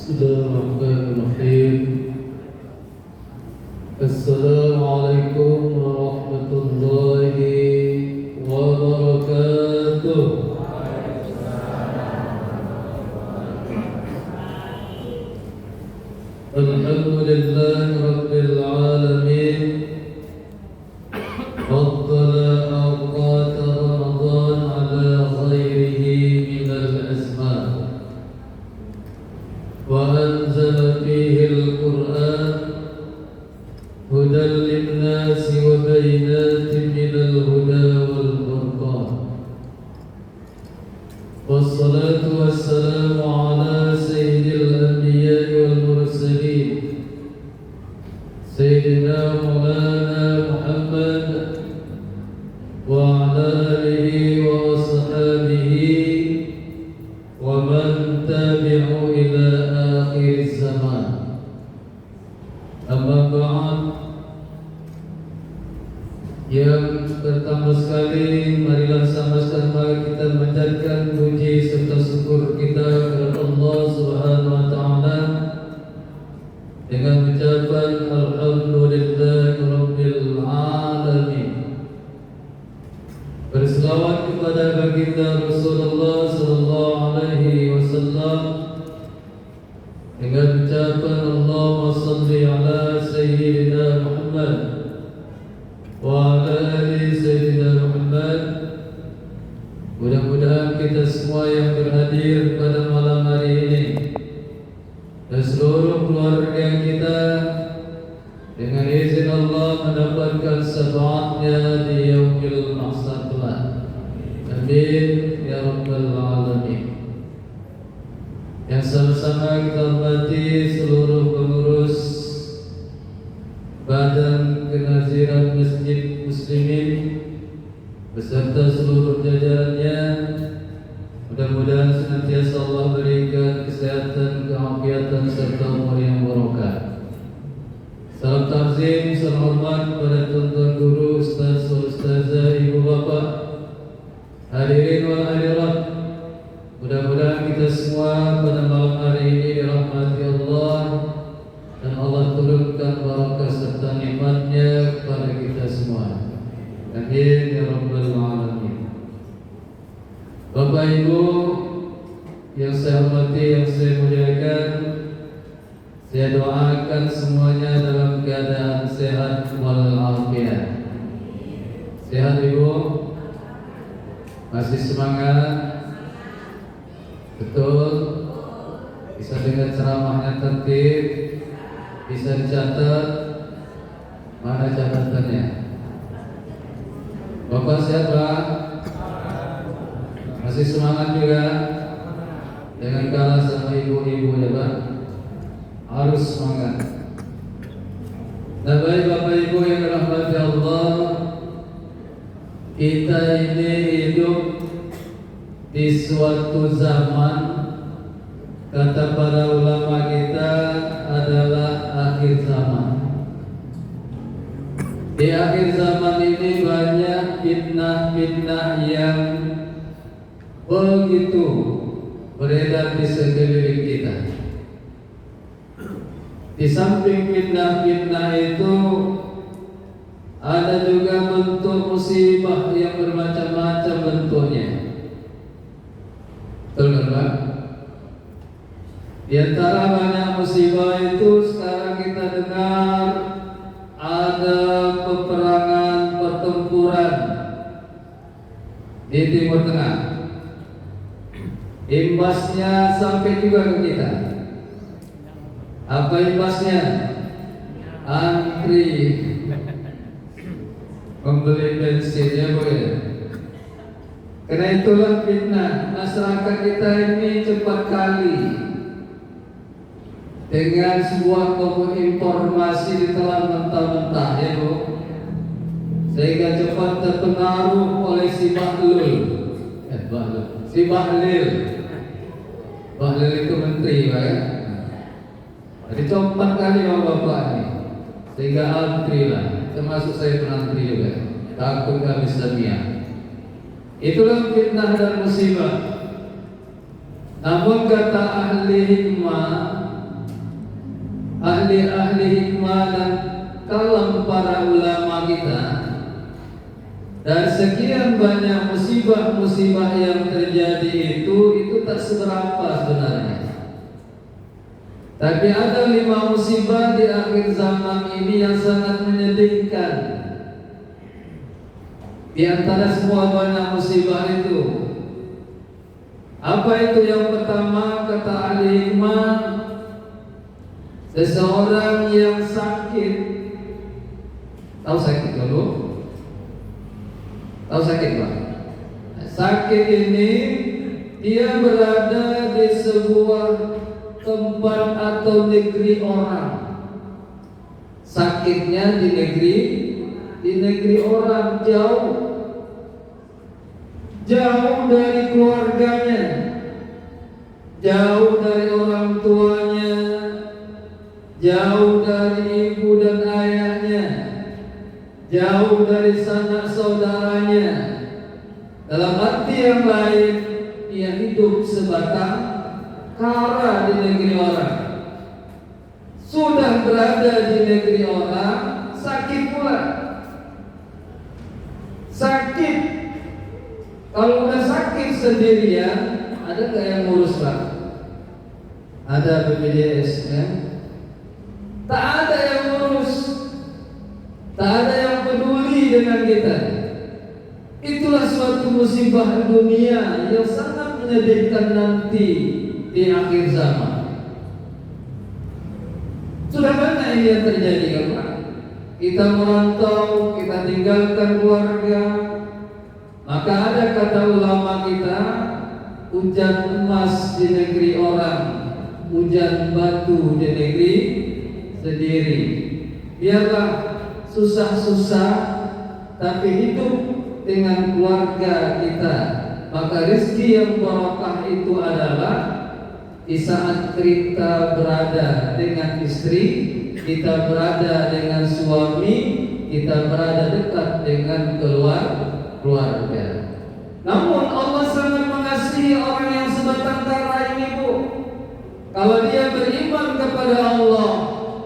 Bismillahirrahmanirrahim. Assalamualaikum warahmatullahi wabarakatuh. Alhamdulillahi rabbil alamin. Faddala awqat Ramadan ala khairihi minal azman. وأنزل فيه القرآن هدى للناس وبينات من الهدى والفرقان والصلاة والسلام على سيد الأنبياء والمرسلين سيدنا مولانا محمد وعلى آله وأصحابه ومن تبعوا إلى آخر الزمان. Amma ba'd. Yang pertama sekali, marilah sama-sama kita menjadikan puji serta syukur kita kepada Allah Subhanahu wa taala dengan ucapan alhamdulillahirabbil alamin. Berselawat kepada baginda Rasulullah sallallahu alaihi wasallam dengan ucapan Allahumma salli ala sayyidina Muhammad wa ala ali sayyidina Muhammad. Mudah-mudahan kita semua yang berhadir pada malam hari ini dan seluruh keluarga kita dengan izin Allah mendapatkan syafaatnya di yaumil mahsyar kelak. Amin ya rabbal alamin. Yang sama-sama kita hormati seluruh pengurus Badan Kenaziran Masjid Muslimin beserta seluruh jajarannya. Mudah-mudahan senantiasa Allah berikan kesehatan, keafiatan serta umur yang barokah. Salam takzim, salam hormat kepada tuan-tuan guru, ustaz, ustazah, ibu bapak, hadirin wal hadirat. Mudah-mudahan kita semua pada malam hari ini dirahmati Allah dan Allah turunkan barakah serta nikmatnya kepada kita semua. Amin ya rabbal alamin. Bapak Ibu yang saya hormati, yang saya muliakan, saya doakan semuanya dalam keadaan sehat walafiat. Sehat Ibu? Masih semangat? Betul? Bisa dengar ceramahnya tertib? Bisa dicatat? Mana catatannya? Bapak sehat Pak? Masih semangat juga? Jangan kalah sama ibu-ibu ya Pak? Harus semangat. Nah baik Bapak Ibu yang dirahmati Allah, kita ini hidup di suatu zaman, kata para ulama kita, adalah akhir zaman. Di akhir zaman ini banyak fitnah-fitnah yang begitu beredar di sekeliling kita. Di samping fitnah-fitnah itu ada juga bentuk musibah yang bermacam-macam bentuknya. Betul kan Pak? Di antara banyak musibah itu sekarang kita dengar ada peperangan, pertempuran di Timur Tengah. Imbasnya sampai juga ke kita. Apa imbasnya? Antri membeli bensinnya boleh. Karena itulah fitnah. Masyarakat kita ini cepat kali dengan sebuah informasi ditelan mentah-mentah ya Bu, sehingga cepat terpengaruh oleh si Bahlul. Si Bahlil. Bahlil itu menteri Pak ya. Jadi cepat kali Bapak ini, sehingga antri lah. Termasuk saya penantri juga. Takut gak bisa niat. Itulah fitnah dan musibah. Namun kata ahli hikmah, ahli-ahli hikmah dan kalam para ulama kita, dari sekian banyak musibah-musibah yang terjadi itu tak seberapa sebenarnya. Tapi ada 5 musibah di akhir zaman ini yang sangat menyedihkan. Di antara semua banyak musibah itu, apa itu? Yang pertama, kata ahli hikmah, seseorang yang sakit. Tahu sakit dulu? Tahu sakit Pak? Sakit ini dia berada di sebuah tempat atau negeri orang. Sakitnya di negeri orang, jauh dari keluarganya, jauh dari orang tuanya, jauh dari ibu dan ayahnya, jauh dari sanak saudaranya. Dalam arti yang lain, dia hidup sebatang kara di negeri orang. Sudah berada di negeri orang, sakit pula. Sakit. Kalau udah sakit sendirian, ada nggak yang ngurus Pak? Ada BPJS ya? Tak ada yang ngurus, tak ada yang peduli dengan kita. Itulah suatu musibah dunia yang sangat menyedihkan nanti di akhir zaman. Sudah banyak ini yang terjadi kan Pak? Kita merantau, kita tinggalkan keluarga. Maka ada kata ulama kita, hujan emas di negeri orang, hujan batu di negeri sendiri. Biarlah susah-susah, tapi hidup dengan keluarga kita. Maka rezeki yang barokah itu adalah di saat kita berada dengan istri, kita berada dengan suami, kita berada dekat dengan keluarga. Namun Allah sangat mengasihi orang yang sebatang kara ini Bu. Kalau dia beriman kepada Allah,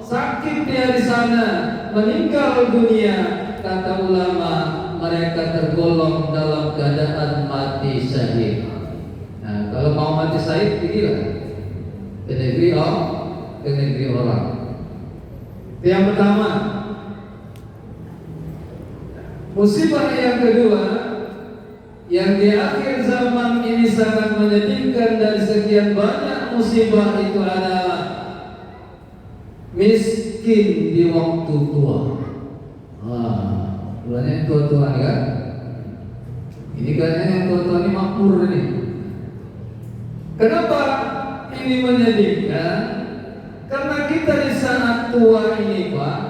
sakit dia di sana, meninggal dunia, kata ulama, mereka tergolong dalam keadaan mati syahid. Nah, kalau mau mati syahid, pergilah ke negeri orang. Itu yang pertama. Musibah yang kedua, yang di akhir zaman ini sangat menyedihkan dari sekian banyak musibah itu adalah miskin di waktu tua. Bulannya tua-tua kan? Ini kayaknya yang tua-tua ini makmur nih. Kenapa ini menyedihkan? Karena kita di saat tua ini Pak,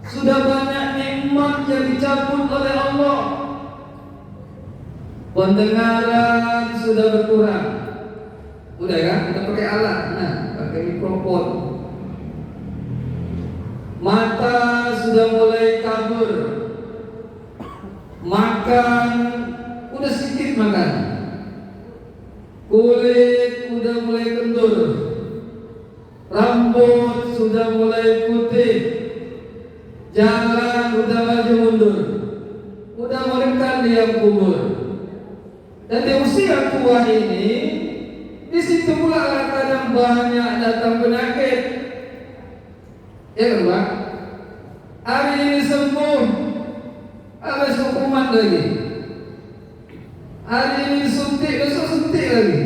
sudah banyak nikmat yang dicabut oleh Allah. Pendengaran sudah berkurang. Udah kan? Kita pakai alat, nah, pakai mikrofon. Mata sudah mulai kabur. Makan udah sedikit makan. Kulit udah mulai kendur. Rambut sudah mulai putih. Jalan udah maju mundur. Udah mereka di yang kubur. Dan di usia tua ini, di situ pula kadang banyak datang penyakit. Ya kan Pak? Hari ini sembuh, habis hukuman lagi. Hari ini suntik, besok suntik lagi.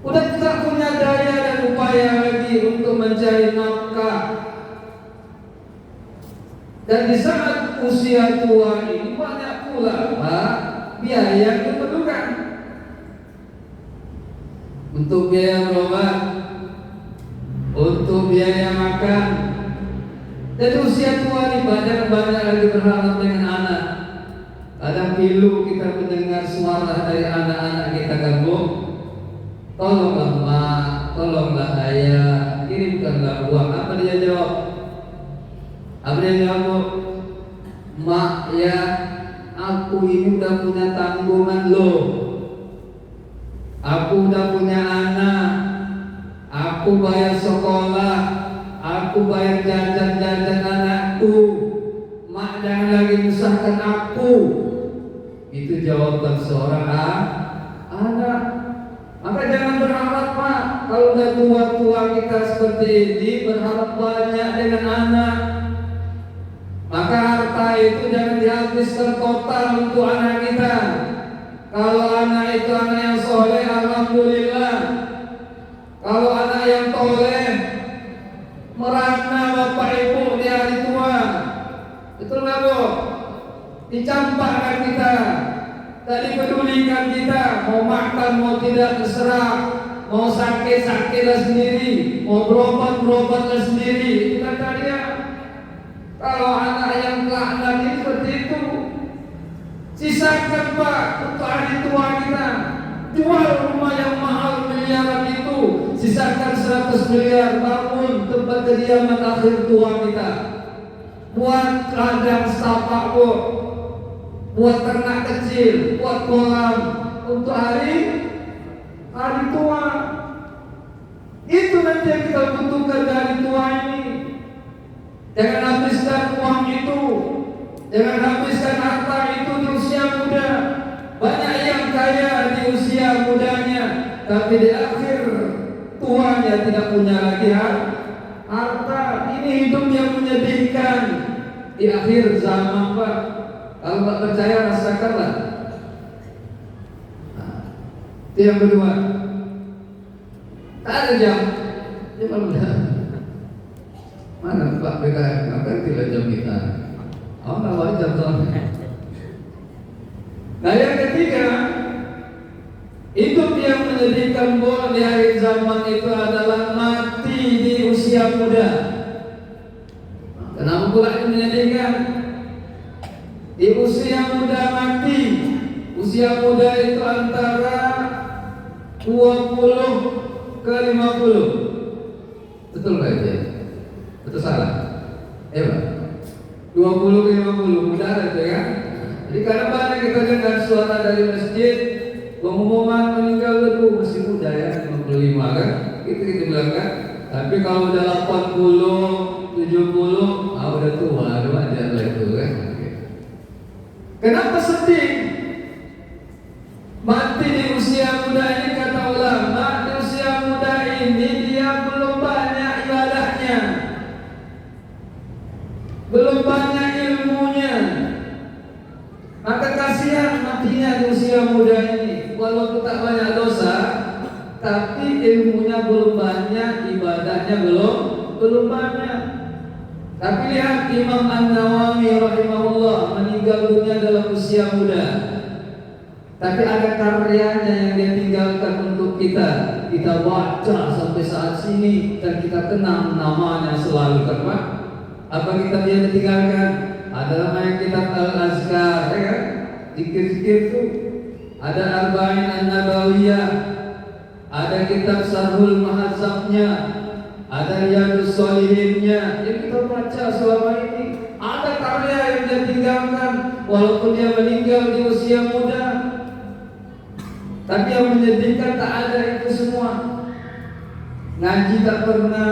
Udah tidak punya daya dan upaya lagi untuk mencari nafkah. Dan di saat usia tua ini banyak pula Pak, biaya yang diperlukan. Untuk biaya berobat, untuk biaya makan. Dan usia tua ini banyak lagi berharap dengan anak. Kadang pilu kita mendengar suara dari anak-anak kita kan Bu. Tolonglah mak, tolonglah ayah, kirimkanlah uang. Apa dia jawab? Apa dia jawab Bu? Mak ya, aku ini udah punya tanggungan loh. Aku udah punya anak. Aku aku bayar sekolah, aku bayar jajan-jajan anakku, mak jangan lagi menyusahkan aku. Itu jawaban seorang anak. Maka jangan berharap Pak, kalau udah tua-tua kita seperti ini berharap banyak dengan anak. Maka harta itu jangan dihabiskan total untuk anak kita. Kalau anak itu anak yang soleh, alhamdulillah. Kalau anak yang toleh, merana bapak ibu di hari tua, betul nggak Bu? Dicampakkan kita, tak dipedulikan kita, mau makan mau tidak terserah, mau sakit-sakitlah sendiri, mau berobat-berobatlah sendiri. Itu kata dia. Kalau anak yang laknat ini seperti itu, sisakan Pak untuk hari tua kita. Jual rumah yang mahal miliaran itu, sisakan 100 miliar, bangun tempat kediaman akhir tua kita. Buat ladang setapak Bu, buat ternak kecil, buat kolam untuk hari tua. Itu nanti yang kita butuhkan dari tua ini. Jangan habiskan uang itu, jangan habiskan harta itu di usia muda. Banyak yang kaya di usia mudanya, tapi di akhir tuanya tidak punya lagi harta. Ini hidup yang menyedihkan di akhir zaman Pak. Kalau tak percaya rasakanlah. Itu yang kedua. Tak ada jam udah. Mana Pak PKM? Ngapain tidak jam kita? Oh nggak wajar soalnya. Nah yang ketiga, hidup yang menyedihkan Bu di akhir zaman itu adalah mati di usia muda. Kenapa pula itu menyedihkan? Di usia muda mati. Usia muda itu antara 20 ke 50. Betul nggak itu ya? Betul salah? Pak? 20 ke 50 muda itu ya. Jadi karena banyak kita dengar suara dari masjid pengumuman meninggal itu masih muda ya, 55 kan? Itu kita bilang kan. Tapi kalau udah 80, 70, udah tua, udah wajar lah itu kan. Kenapa sedih? Mati di usia muda ini kata ulama, di usia muda ini dia belum banyak ibadahnya, belum banyak ilmunya. Maka kasihan matinya di usia muda ini. Walaupun tak banyak dosa, tapi ilmunya belum banyak, ibadahnya belum banyak. Tapi lihat Imam An-Nawawi rahimahullah meninggal dunia dalam usia muda. Tapi ada karyanya yang dia tinggalkan untuk kita. Kita baca sampai saat sini dan kita kenang namanya selalu kan Pak. Apa kitab yang ditinggalkan? Ada namanya kitab Al-Azkar ya kan? Zikir-zikir itu. Ada Arba'in An-Nabawiyah. Ada kitab Sarhul Mahazabnya. Ada Riyadus Shalihinnya yang kita baca selama ini. Ada karya yang dia tinggalkan walaupun dia meninggal di usia muda. Tapi yang menyedihkan tak ada itu semua. Ngaji tak pernah,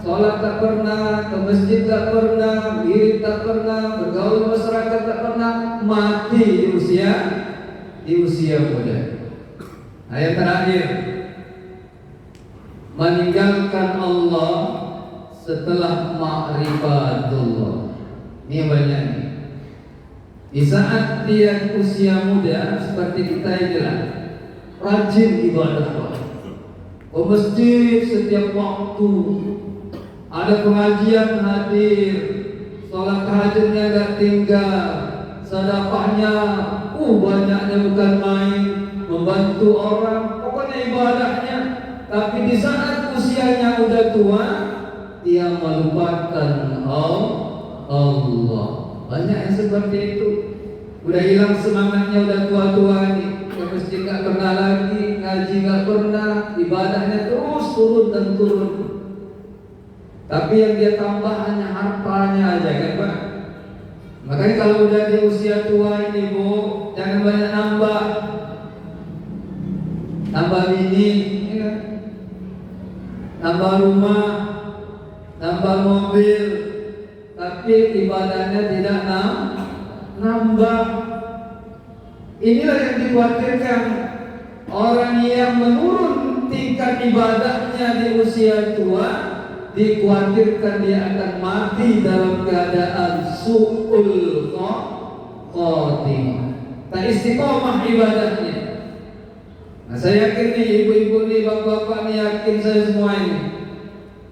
sholat tak pernah, ke masjid tak pernah, wirid tak pernah, bergaul masyarakat tak pernah, mati di usia muda. Nah yang terakhir, meninggalkan Allah setelah ma'rifatullah. Ini banyak nih. Di saat dia usia muda seperti kita ini lah, rajin ibadah Allah. Ke masjid setiap waktu, ada pengajian hadir, sholat tahajudnya gak tinggal, sedekahnya banyaknya bukan main, membantu orang, pokoknya ibadahnya. Tapi di saat usianya udah tua, dia melupakan Allah. Banyak yang seperti itu. Udah hilang semangatnya, udah tua-tua nih. Ke masjid gak pernah lagi, ngaji gak pernah, ibadahnya terus turun dan turun. Tapi yang dia tambah hanya hartanya aja kan Pak. Makanya kalau udah di usia tua ini Bu, jangan banyak nambah bini, nambah nambah rumah, nambah mobil, tapi ibadahnya tidak nambah. Inilah yang dikhawatirkan orang yang menurun tingkat ibadahnya di usia tua, dikhawatirkan dia akan mati dalam keadaan su'ul khotimah, tak istiqomah ibadahnya. Nah, saya yakin nih ibu-ibu nih, bapak-bapak nih, yakin saya semua ini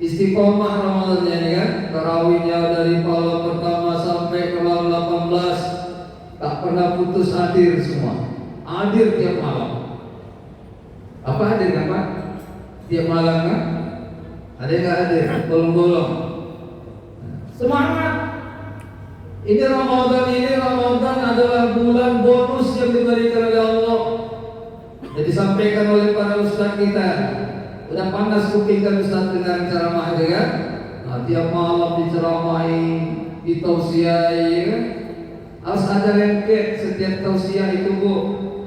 istiqomah Ramadannya nih kan, tarawihnya dari malam pertama sampai ke malam 18, tak pernah putus hadir semua, hadir tiap malam. Apa hadir kan Pak? Tiap malam kan? Ada yang nggak hadir? Bolong-bolong. Semangat! Ini Ramadan adalah bulan bonus yang diberikan oleh Allah. Jadi disampaikan oleh para ustaz kita. Udah panas kuping kan ustaz dengan ceramah itu kan? Nah, tiap malam diceramahi, ditausiahi kan? Harus ada lengket setiap tausiah itu Bu.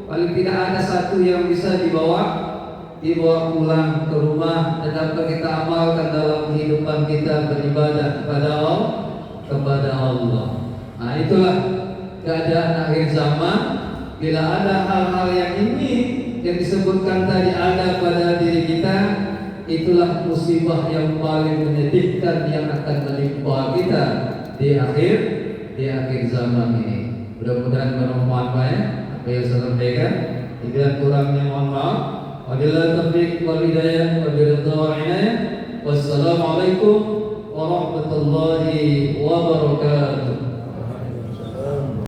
Paling tidak ada satu yang bisa dibawa pulang ke rumah dan dapat kita amalkan dalam kehidupan kita beribadah kepada Allah. Nah, itulah keadaan akhir zaman. Bila ada hal-hal yang ini yang disebutkan tadi ada pada diri kita, itulah musibah yang paling menyedihkan yang akan menimpa kita di akhir zaman ini. Mudah-mudahan bermanfaat ya apa yang saya sampaikan. Jika kurangnya mohon maaf. Wabillahi taufiq wal hidayah wa biridha wa inayah. Wassalamualaikum warahmatullahi wabarakatuh.